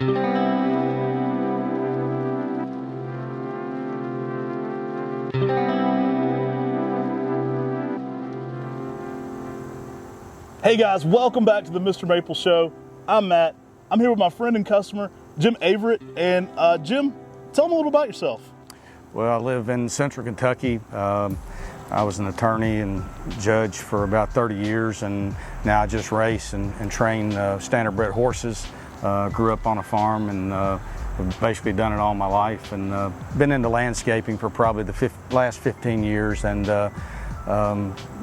Hey guys, welcome back to the Mr. Maple Show. I'm Matt. I'm here with my friend and customer, Jim Avritt. And Jim, tell them a little about yourself. Well, I live in central Kentucky. I was an attorney and judge for about 30 years, and now I just race and train standardbred horses. Grew up on a farm and have basically done it all my life, and been into landscaping for probably the last 15 years, and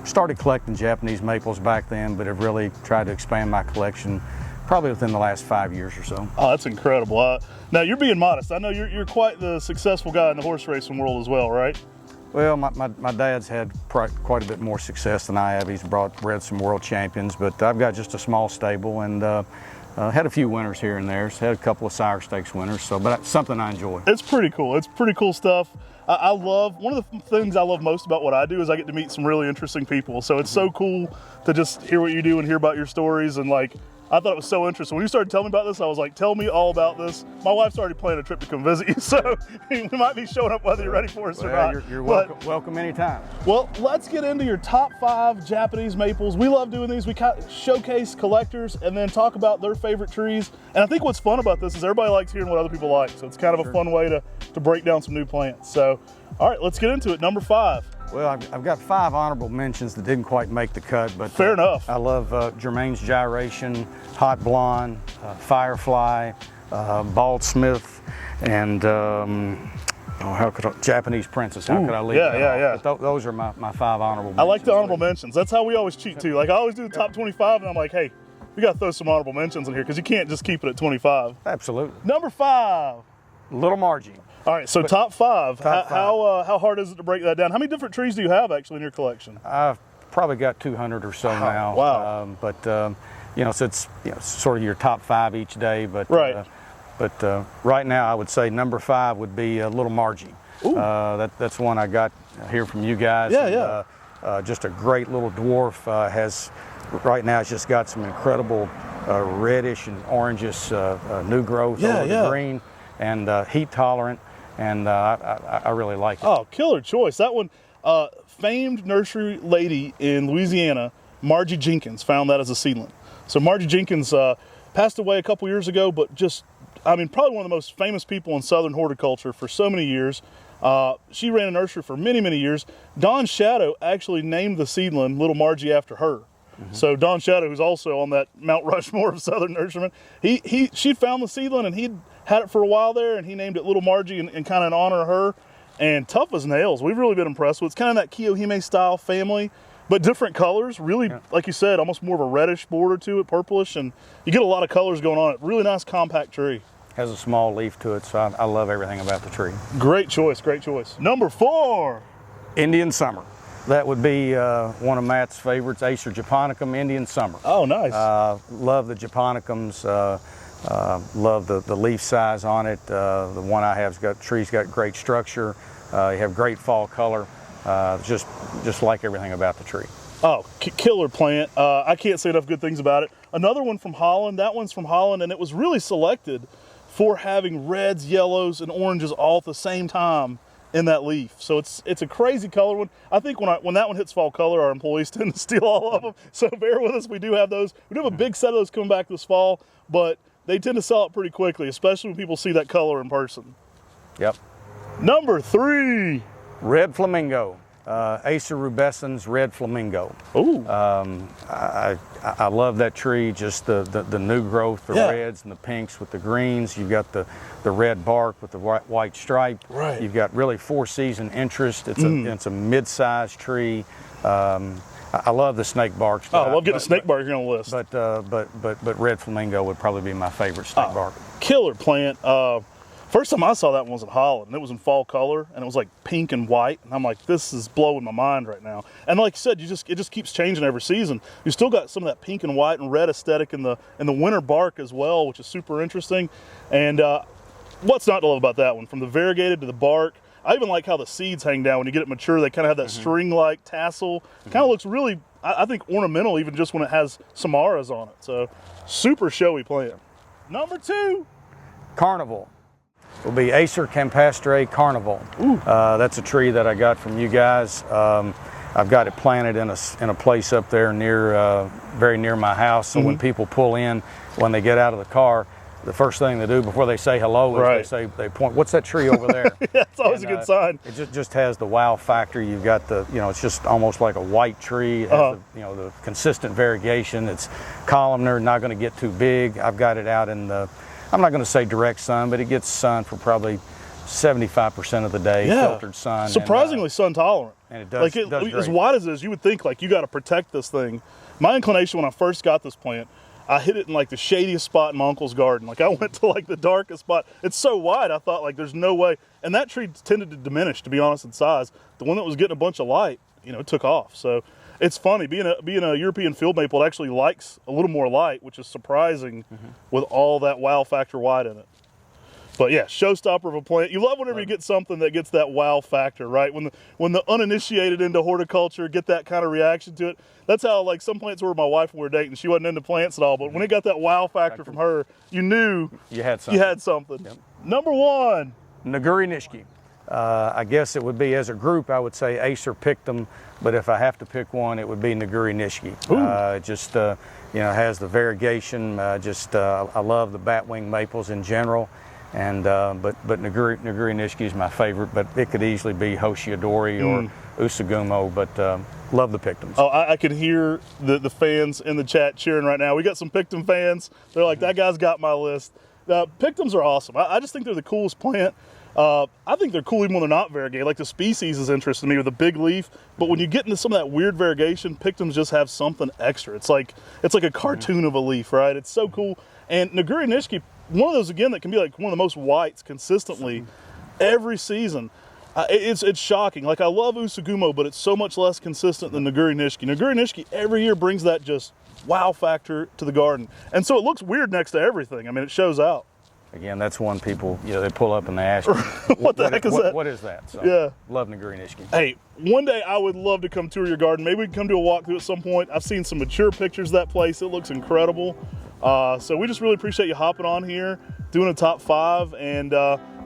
started collecting Japanese maples back then, but have really tried to expand my collection probably within the last 5 years or so. Oh, that's incredible. Now, you're being modest. I know you're quite the successful guy in the horse racing world as well, right? Well, my dad's had quite a bit more success than I have. He's bred some world champions, but I've got just a small stable, and had a few winners here and there. So had a couple of sire stakes winners, but that's something I enjoy. It's pretty cool. It's pretty cool stuff. I love, one of the things I love most about what I do is I get to meet some really interesting people. So it's so cool to just hear what you do and hear about your stories. And like, I thought it was so interesting. When you started telling me about this, I was like, tell me all about this. My wife's already planning a trip to come visit you, so we might be showing up whether you're ready for us or not. You're welcome anytime. Well, let's get into your top 5 Japanese maples. We love doing these. We showcase collectors and then talk about their favorite trees. And I think what's fun about this is everybody likes hearing what other people like. So it's kind of a fun way to break down some new plants. So, all right, let's get into it. Number 5. Well, I've got 5 honorable mentions that didn't quite make the cut, but fair enough. I love Germain's Gyration, Hot Blonde, Firefly, Bald Smith, and Japanese Princess. How could I leave that off? But those are my 5 honorable mentions. I like the honorable mentions. That's how we always cheat too. Like I always do the top 25, and I'm like, hey, we got to throw some honorable mentions in here because you can't just keep it at 25. Absolutely. Number 5. Little Margie. All right, so top 5. Top 5. How hard is it to break that down? How many different trees do you have actually in your collection? I've probably got 200 or so now. Wow. So it's sort of your top 5 each day. But right. Right now, I would say number 5 would be Little Margie. That's one I got here from you guys. Yeah, and, just a great little dwarf. Right now it's just got some incredible reddish and orangish new growth over the green, and heat tolerant. And I really like it. Oh, killer choice. That one, famed nursery lady in Louisiana, Margie Jenkins, found that as a seedling. So Margie Jenkins passed away a couple years ago, but probably one of the most famous people in Southern horticulture for so many years. She ran a nursery for many, many years. Don Shadow actually named the seedling Little Margie after her. So Don Shadow, who's also on that Mount Rushmore of Southern nurserymen, she found the seedling and he'd had it for a while there, and he named it Little Margie and kind of in honor of her. And tough as nails. We've really been impressed with it. It's kind of that Kiyohime style family, but different colors. Really, like you said, almost more of a reddish border to it, purplish, and you get a lot of colors going on. Really nice compact tree. Has a small leaf to it, so I love everything about the tree. Great choice, great choice. Number 4. Indian Summer. That would be one of Matt's favorites, Acer Japonicum Indian Summer. Oh, nice. Love the Japonicums. Love the leaf size on it. The one I have tree's got great structure. You have great fall color. Just like everything about the tree. Oh, killer plant. I can't say enough good things about it. Another one from Holland. That one's from Holland, and it was really selected for having reds, yellows, and oranges all at the same time in that leaf. So it's a crazy color one. I think when that one hits fall color, our employees tend to steal all of them. So bear with us. We do have those. We do have a big set of those coming back this fall, but they tend to sell out pretty quickly, especially when people see that color in person. Yep. Number 3. Red Flamingo. Acer rubescens Red Flamingo. Ooh. I love that tree, just the new growth, the reds and the pinks with the greens. You've got the red bark with the white stripe. Right. You've got really 4-season interest. It's a mid-sized tree. I love the snake barks. I love getting the snake bark here on the list. But Red Flamingo would probably be my favorite snake bark. Killer plant. First time I saw that one was in Holland, and it was in fall color, and it was like pink and white, and I'm like, this is blowing my mind right now. And like you said, it just keeps changing every season. You still got some of that pink and white and red aesthetic in the winter bark as well, which is super interesting. And what's not to love about that one? From the variegated to the bark. I even like how the seeds hang down when you get it mature. They kind of have that string-like tassel. Kind of looks really, I think, ornamental even just when it has samaras on it. So super showy plant. Number 2. Carnival will be Acer Campaster Carnival. That's a tree that I got from you guys. I've got it planted in a place up there near, very near my house. So when people pull in, when they get out of the car, the first thing they do before they say hello is they point, what's that tree over there? Yeah, it's always a good sign. It just has the wow factor. You've got the, it's just almost like a white tree. It has the, the consistent variegation. It's columnar, not going to get too big. I've got it out in the, I'm not going to say direct sun, but it gets sun for probably 75% of the day, filtered sun. Surprisingly sun tolerant. And it does, like does as wide as it is, you would think like you got to protect this thing. My inclination when I first got this plant, I hit it in like the shadiest spot in my uncle's garden. Like I went to like the darkest spot. It's so wide, I thought like there's no way. And that tree tended to diminish, to be honest, in size. The one that was getting a bunch of light, it took off. So it's funny, being a European field maple, it actually likes a little more light, which is surprising with all that wow factor white in it. But yeah, showstopper of a plant. You love whenever you get something that gets that wow factor, right? When the uninitiated into horticulture get that kind of reaction to it. That's how like some plants were my wife when we were dating. She wasn't into plants at all, but when it got that wow factor from her, you knew you had something. Yep. Number 1. Naguri nishki. I guess it would be, as a group, I would say Acer picked them, but if I have to pick one, it would be Naguri nishki. It just has the variegation. I love the batwing maples in general. And but Naguri nishki is my favorite, but it could easily be Hoshiodori or Usugumo, but love the Pictums. Oh, I can hear the fans in the chat cheering right now. We got some Pictum fans. They're like, that guy's got my list. Pictums are awesome. I just think they're the coolest plant. I think they're cool even when they're not variegated. Like the species is interesting to me with a big leaf, but when you get into some of that weird variegation, Pictums just have something extra. It's like a cartoon of a leaf, right? It's so cool. And Naguri nishki, one of those again that can be like one of the most whites consistently every season. It's shocking. Like I love Usugumo, but it's so much less consistent than Naguri nishki. Naguri nishki every year brings that just wow factor to the garden, and so it looks weird next to everything. I mean, it shows out. Again, that's one people, they pull up and they ask you, what the heck is that? What is that? So, yeah. Love Naguri nishki. Hey, one day I would love to come tour your garden. Maybe we can come do a walkthrough at some point. I've seen some mature pictures of that place. It looks incredible. So we just really appreciate you hopping on here, doing a top 5, and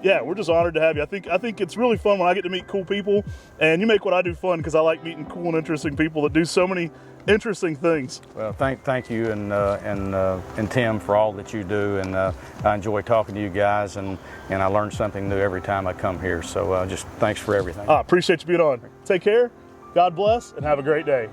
yeah, we're just honored to have you. I think it's really fun when I get to meet cool people, and you make what I do fun because I like meeting cool and interesting people that do so many interesting things. Well, thank you and Tim for all that you do, and I enjoy talking to you guys, and I learn something new every time I come here. So just thanks for everything. I appreciate you being on. Take care, God bless, and have a great day.